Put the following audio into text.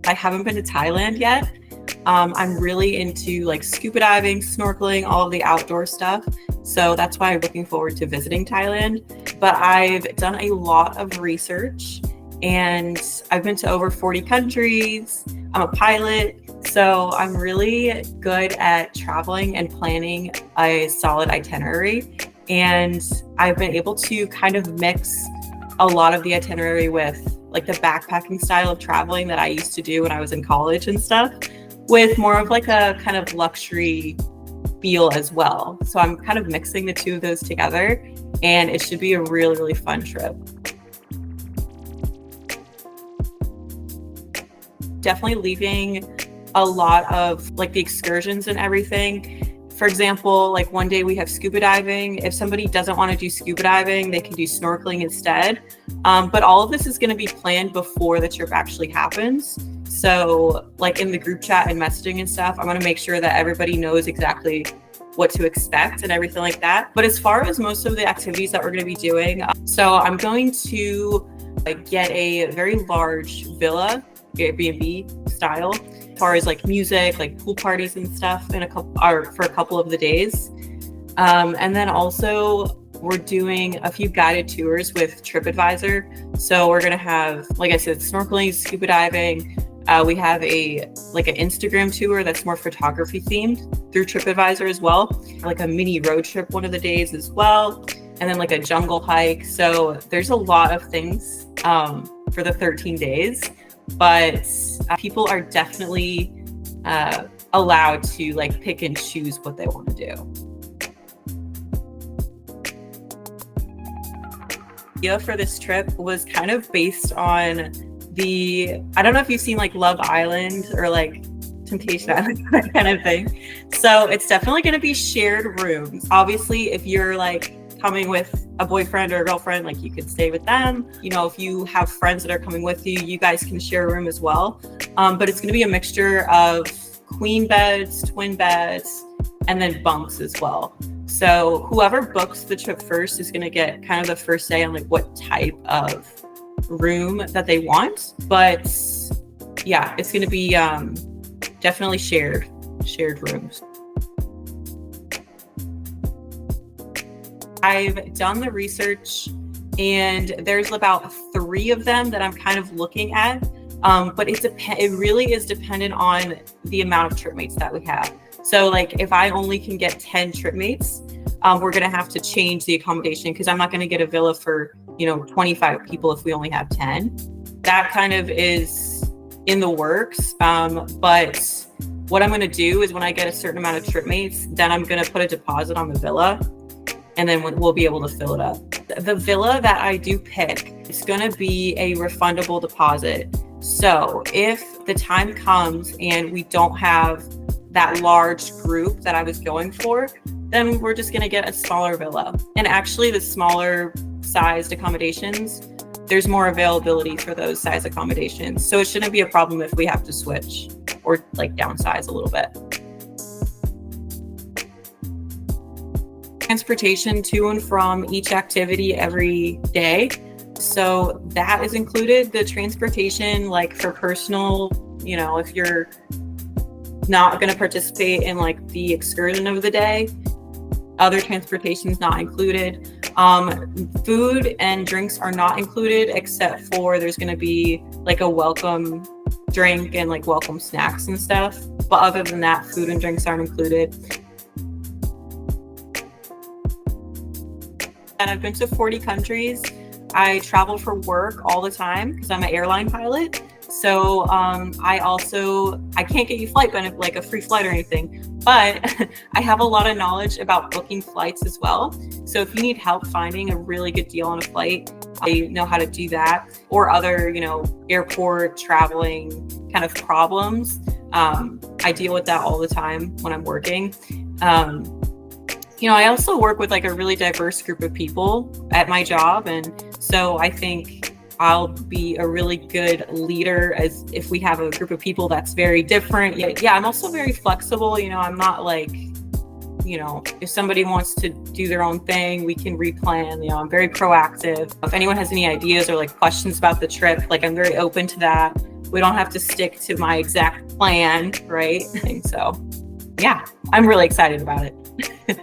I haven't been to Thailand yet. I'm really into like scuba diving, snorkeling, all of the outdoor stuff. So that's why I'm looking forward to visiting Thailand. But I've done a lot of research and I've been to over 40 countries. I'm a pilot, so I'm really good at traveling and planning a solid itinerary. And I've been able to kind of mix a lot of the itinerary with like the backpacking style of traveling that I used to do when I was in college and stuff, with more of like a kind of luxury feel as well. So I'm kind of mixing the two of those together, and it should be a really, really fun trip. Definitely leaving a lot of like the excursions and everything. For example, like one day we have scuba diving. If somebody doesn't want to do scuba diving, they can do snorkeling instead. But all of this is going to be planned before the trip actually happens. So like in the group chat and messaging and stuff, I'm going to make sure that everybody knows exactly what to expect and everything like that. But as far as most of the activities that we're going to be doing, so I'm going to get a very large villa, Airbnb style, as far as like music, like pool parties and stuff for a couple of the days. And then also we're doing a few guided tours with TripAdvisor. So we're going to have, like I said, snorkeling, scuba diving. We have an Instagram tour that's more photography themed through TripAdvisor as well, like a mini road trip one of the days as well, and then like a jungle hike. So there's a lot of things for the 13 days, but people are definitely allowed to like pick and choose what they want to do. The idea for this trip was kind of based on I don't know if you've seen like Love Island or like Temptation Island, that kind of thing. So it's definitely going to be shared rooms. Obviously, if you're like coming with a boyfriend or a girlfriend, like you could stay with them. You know, if you have friends that are coming with you, you guys can share a room as well. But it's going to be a mixture of queen beds, twin beds, and then bunks as well. So whoever books the trip first is going to get kind of the first say on like what type of room that they want. But yeah, it's going to be definitely shared rooms. I've done the research and there's about 3 of them that I'm kind of looking at. But it really is dependent on the amount of TripMates that we have. So like if I only can get 10 TripMates, we're going to have to change the accommodation because I'm not going to get a villa for 25 people if we only have 10. That kind of is in the works. But what I'm going to do is when I get a certain amount of TripMates, then I'm going to put a deposit on the villa, and then we'll be able to fill it up. The villa that I do pick is going to be a refundable deposit. So if the time comes and we don't have that large group that I was going for, then we're just going to get a smaller villa. And actually the smaller sized accommodations, there's more availability for those size accommodations. So it shouldn't be a problem if we have to switch or like downsize a little bit. Transportation to and from each activity every day. So that is included. The transportation, like for personal, if you're not going to participate in like the excursion of the day, other transportation is not included. Food and drinks are not included, except for there's going to be like a welcome drink and like welcome snacks and stuff. But other than that, food and drinks aren't included. And I've been to 40 countries. I travel for work all the time because I'm an airline pilot. So I can't get you like a free flight or anything, but I have a lot of knowledge about booking flights as well. So if you need help finding a really good deal on a flight, I know how to do that, or other, airport traveling kind of problems. I deal with that all the time when I'm working. I also work with like a really diverse group of people at my job. And so I think I'll be a really good leader as if we have a group of people that's very different. Yeah, I'm also very flexible. I'm not like, if somebody wants to do their own thing, we can replan. I'm very proactive. If anyone has any ideas or like questions about the trip, like I'm very open to that. We don't have to stick to my exact plan, right? And so, yeah, I'm really excited about it.